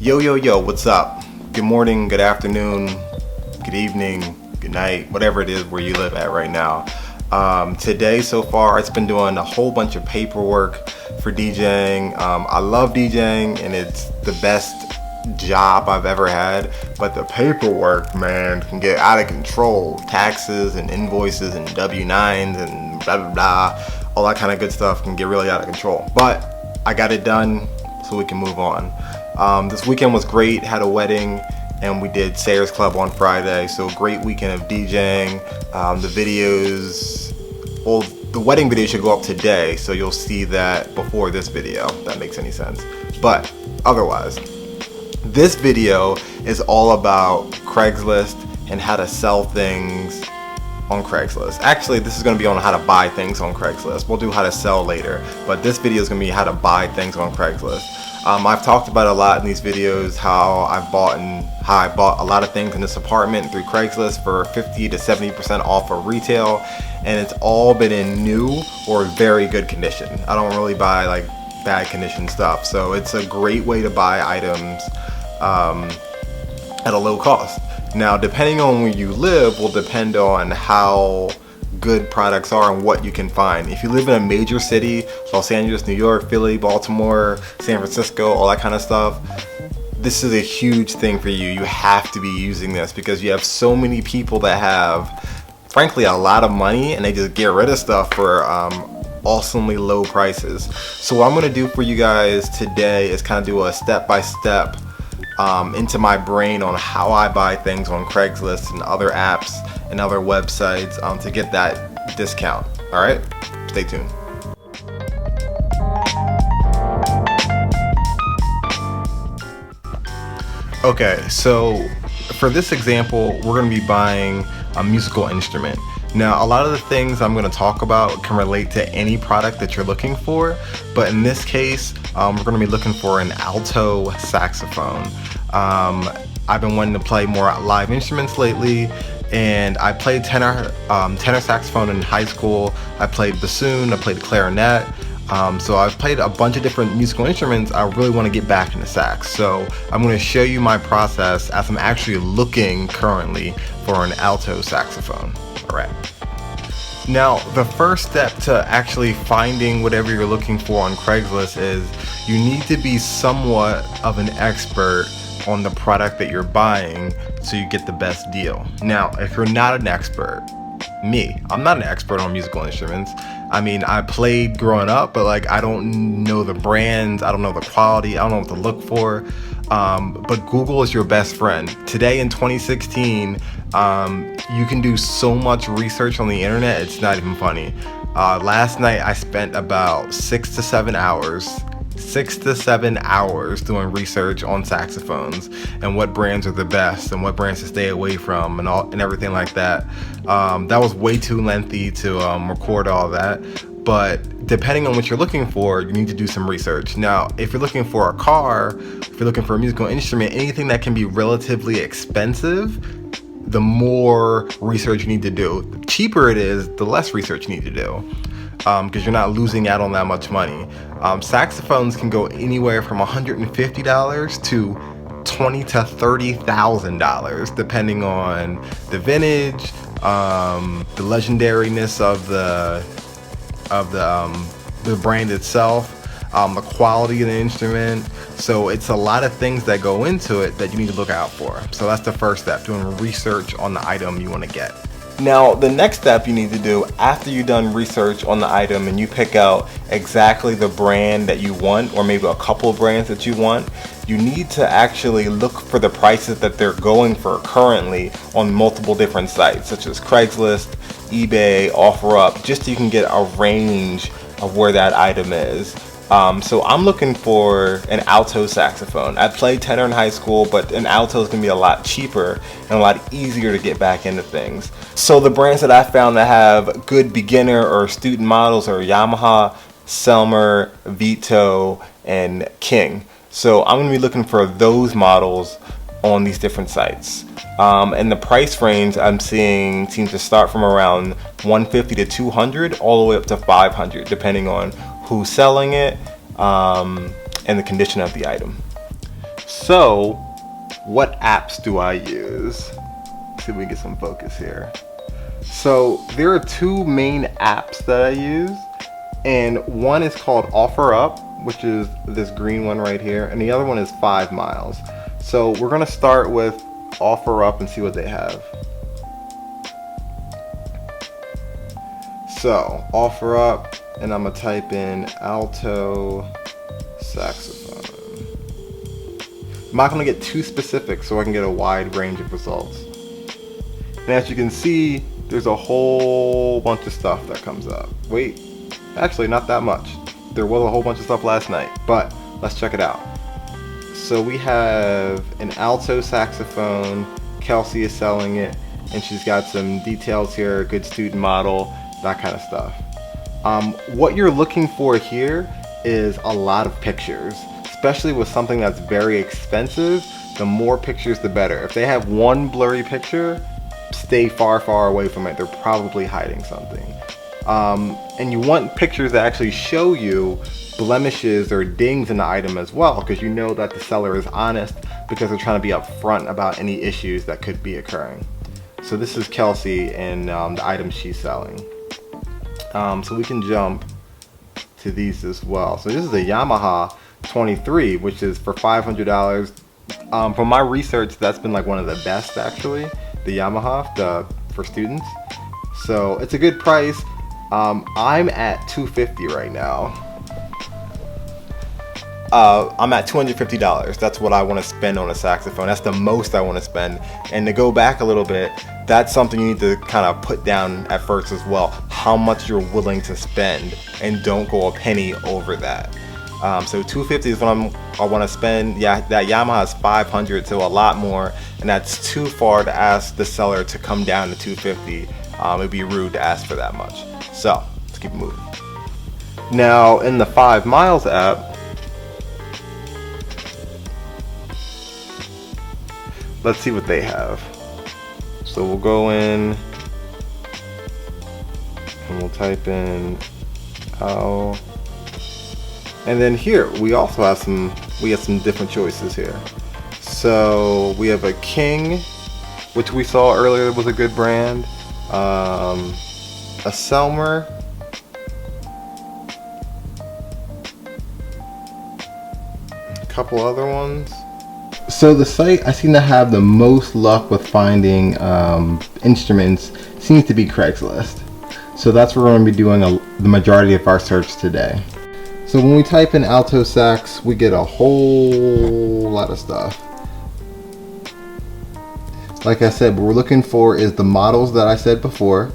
Yo, what's up? Good morning, good afternoon, good evening, good night, whatever it is where you live at right now. Today so far, it's been doing a whole bunch of paperwork for DJing. I love DJing and it's the best job I've ever had, but the paperwork, man, can get out of control. Taxes and invoices and W-9s and blah, blah, blah. All that kind of good stuff can get really out of control. But I got it done so we can move on. This weekend was great, had a wedding, and we did Sayers Club on Friday, so great weekend of DJing. The videos, well, the wedding video should go up today, so you'll see that before this video, if that makes any sense. But otherwise, this video is all about Craigslist and how to sell things on Craigslist. Actually, this is going to be on how to buy things on Craigslist. We'll do how to sell later, but this video is going to be how to buy things on Craigslist. I've talked about a lot in these videos how I bought a lot of things in this apartment through Craigslist for 50 to 70% off of retail, and it's all been in new or very good condition. I don't really buy like bad condition stuff, so it's a great way to buy items at a low cost. Now, depending on where you live will depend on how good products are and what you can find. If you live in a major city, Los Angeles, New York, Philly, Baltimore, San Francisco, all that kind of stuff, this is a huge thing for you. You have to be using this because you have so many people that have, frankly, a lot of money and they just get rid of stuff for awesomely low prices. So what I'm going to do for you guys today is kind of do a step-by-step into my brain on how I buy things on Craigslist and other apps and other websites to get that discount. All right, stay tuned. Okay, so for this example, we're going to be buying a musical instrument. Now, a lot of the things I'm going to talk about can relate to any product that you're looking for, but in this case, we're going to be looking for an alto saxophone. I've been wanting to play more live instruments lately, and I played tenor saxophone in high school. I played bassoon, I played clarinet. So I've played a bunch of different musical instruments. I really want to get back into sax. So I'm going to show you my process as I'm actually looking currently for an alto saxophone. All right. Now, the first step to actually finding whatever you're looking for on Craigslist is you need to be somewhat of an expert on the product that you're buying so you get the best deal. Now, if you're not an expert, I'm not an expert on musical instruments. I mean, I played growing up, but like I don't know the brands, I don't know the quality, I don't know what to look for. But Google is your best friend. Today in 2016, you can do so much research on the internet, it's not even funny. Last night I spent about 6 to 7 hours doing research on saxophones and what brands are the best and what brands to stay away from and everything like that. That was way too lengthy to record all that, but depending on what you're looking for, you need to do some research. Now, if you're looking for a car, if you're looking for a musical instrument, anything that can be relatively expensive, the more research you need to do. The cheaper it is, the less research you need to do. Because you're not losing out on that much money. Saxophones can go anywhere from $150 to $20,000 to $30,000, depending on the vintage, the legendariness of the brand itself, the quality of the instrument. So it's a lot of things that go into it that you need to look out for. So that's the first step, doing research on the item you want to get. Now, the next step you need to do after you've done research on the item and you pick out exactly the brand that you want, or maybe a couple of brands that you want, you need to actually look for the prices that they're going for currently on multiple different sites, such as Craigslist, eBay, OfferUp, just so you can get a range of where that item is. So I'm looking for an alto saxophone. I played tenor in high school, but an alto is going to be a lot cheaper and a lot easier to get back into things. So the brands that I found that have good beginner or student models are Yamaha, Selmer, Vito, and King. So I'm going to be looking for those models on these different sites. And the price range I'm seeing seems to start from around $150 to $200 all the way up to $500, depending on who's selling it and the condition of the item. So, what apps do I use? Let's see if we can get some focus here. So, there are two main apps that I use, and one is called OfferUp, which is this green one right here, and the other one is 5 Miles. So, we're gonna start with OfferUp and see what they have. So, OfferUp, and I'm gonna type in alto saxophone. I'm not gonna get too specific so I can get a wide range of results. And as you can see, there's a whole bunch of stuff that comes up. Wait, actually not that much. There was a whole bunch of stuff last night, but let's check it out. So we have an alto saxophone. Kelsey is selling it, and she's got some details here, good student model, that kind of stuff. What you're looking for here is a lot of pictures, especially with something that's very expensive. The more pictures, the better. If they have one blurry picture, stay far, far away from it. They're probably hiding something. And you want pictures that actually show you blemishes or dings in the item as well, because you know that the seller is honest, because they're trying to be upfront about any issues that could be occurring. So this is Kelsey and the items she's selling. So we can jump to these as well. So this is a Yamaha 23, which is for $500. From my research, that's been like one of the best actually, the Yamaha for students. So it's a good price. I'm at $250 right now. I'm at $250. That's what I want to spend on a saxophone. That's the most I want to spend. And to go back a little bit, that's something you need to kind of put down at first as well. How much you're willing to spend, and don't go a penny over that. So $250 is what I want to spend. Yeah, that Yamaha is $500, so a lot more, and that's too far to ask the seller to come down to $250. It'd be rude to ask for that much. So let's keep moving. Now in the 5 Miles app, let's see what they have. So we'll go in and we'll type in how. And then here we also have some different choices here. So we have a King, which we saw earlier was a good brand. A Selmer. A couple other ones. So the site I seem to have the most luck with finding instruments seems to be Craigslist. So that's where we're going to be doing the majority of our search today. So when we type in alto sax, we get a whole lot of stuff. Like I said, what we're looking for is the models that I said before,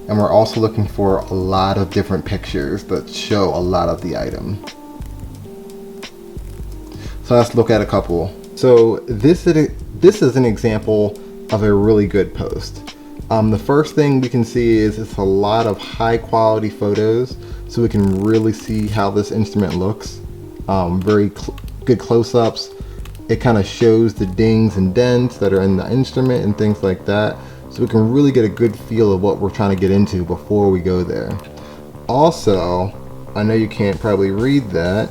and we're also looking for a lot of different pictures that show a lot of the item. So let's look at a couple. So this is an example of a really good post. The first thing we can see is it's a lot of high quality photos, so we can really see how this instrument looks. Very good close-ups. It kind of shows the dings and dents that are in the instrument and things like that, so we can really get a good feel of what we're trying to get into before we go there. Also, I know you can't probably read that,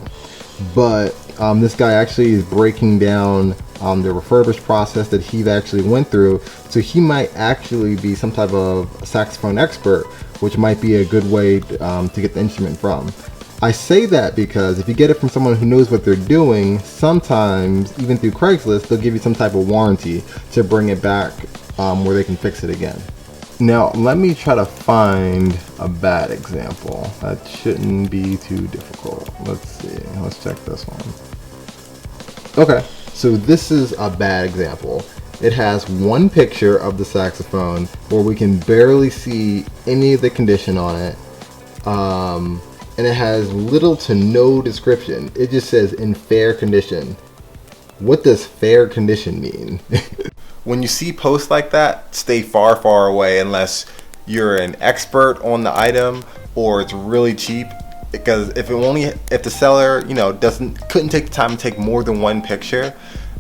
but this guy actually is breaking down the refurbished process that he actually went through, so he might actually be some type of saxophone expert, which might be a good way to get the instrument from. I say that because if you get it from someone who knows what they're doing, sometimes even through Craigslist they'll give you some type of warranty to bring it back where they can fix it again. Now let me try to find a bad example. That shouldn't be too difficult. Let's see, let's check this one. Okay, so this is a bad example. It has one picture of the saxophone where we can barely see any of the condition on it. And it has little to no description. It just says in fair condition. What does fair condition mean? When you see posts like that, stay far, far away unless you're an expert on the item or it's really cheap. Because if the seller, couldn't take the time to take more than one picture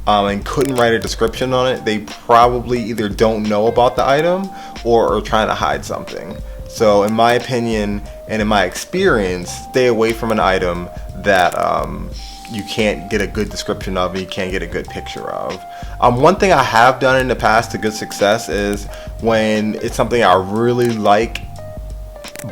and couldn't write a description on it, they probably either don't know about the item or are trying to hide something. So in my opinion and in my experience, stay away from an item that you can't get a good description of, and you can't get a good picture of. One thing I have done in the past to good success is when it's something I really like,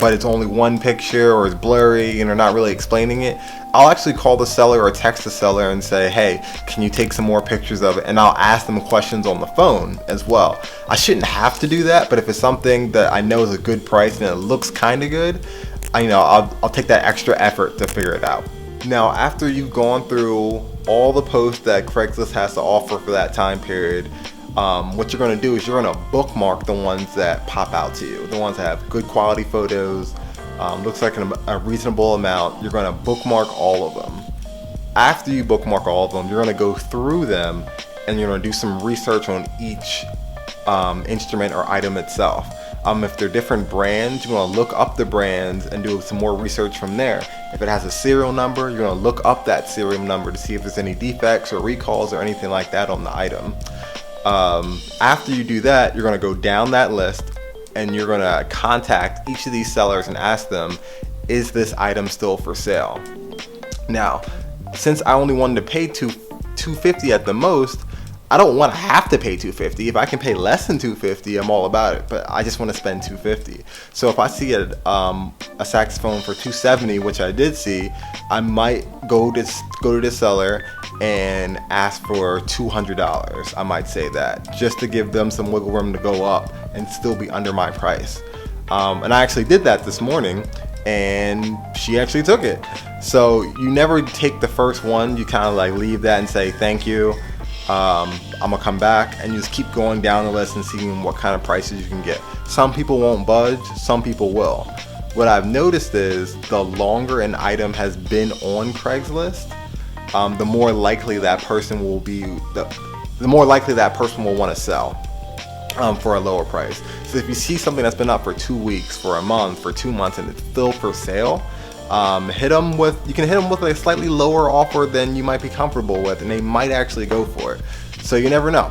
but it's only one picture or it's blurry and they're not really explaining it, I'll actually call the seller or text the seller and say, hey, can you take some more pictures of it? And I'll ask them questions on the phone as well. I shouldn't have to do that, but if it's something that I know is a good price and it looks kind of good, I'll take that extra effort to figure it out. Now, after you've gone through all the posts that Craigslist has to offer for that time period, what you're going to do is you're going to bookmark the ones that pop out to you, the ones that have good quality photos, looks like a reasonable amount. You're going to bookmark all of them. After you bookmark all of them, you're going to go through them and you're going to do some research on each instrument or item itself. If they're different brands, you're going to look up the brands and do some more research from there. If it has a serial number, you're going to look up that serial number to see if there's any defects or recalls or anything like that on the item. After you do that, you're going to go down that list and you're going to contact each of these sellers and ask them, is this item still for sale? Now, since I only wanted to pay $250 at the most, I don't want to have to pay $250. If I can pay less than $250, I'm all about it. But I just want to spend $250. So if I see a saxophone for $270, which I did see, I might go to the seller and ask for $200. I might say that just to give them some wiggle room to go up and still be under my price. And I actually did that this morning, and she actually took it. So you never take the first one. You kind of like leave that and say thank you. I'm gonna come back, and you just keep going down the list and seeing what kind of prices you can get. Some people won't budge, some people will. What I've noticed is the longer an item has been on Craigslist, the more likely that person will want to sell for a lower price. So if you see something that's been up for 2 weeks, for a month, for 2 months, and it's still for sale, you can hit them with a slightly lower offer than you might be comfortable with, and they might actually go for it. So you never know.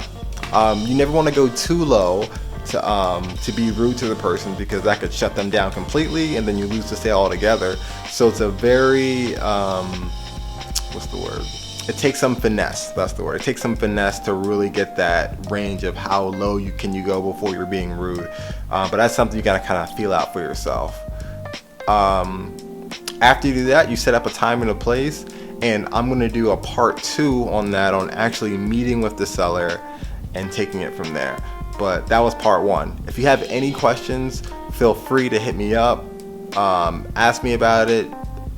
You never want to go too low to be rude to the person, because that could shut them down completely and then you lose the sale altogether. So it's a very it takes some finesse. That's the word. It takes some finesse to really get that range of how low you can go before you're being rude. But that's something you gotta kind of feel out for yourself. After you do that, you set up a time and a place, and I'm going to do a part 2 on that, on actually meeting with the seller and taking it from there. But that was part 1. If you have any questions, feel free to hit me up, ask me about it.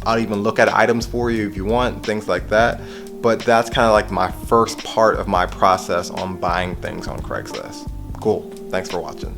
I'll even look at items for you if you want, things like that. But that's kind of like my first part of my process on buying things on Craigslist. Cool. Thanks for watching.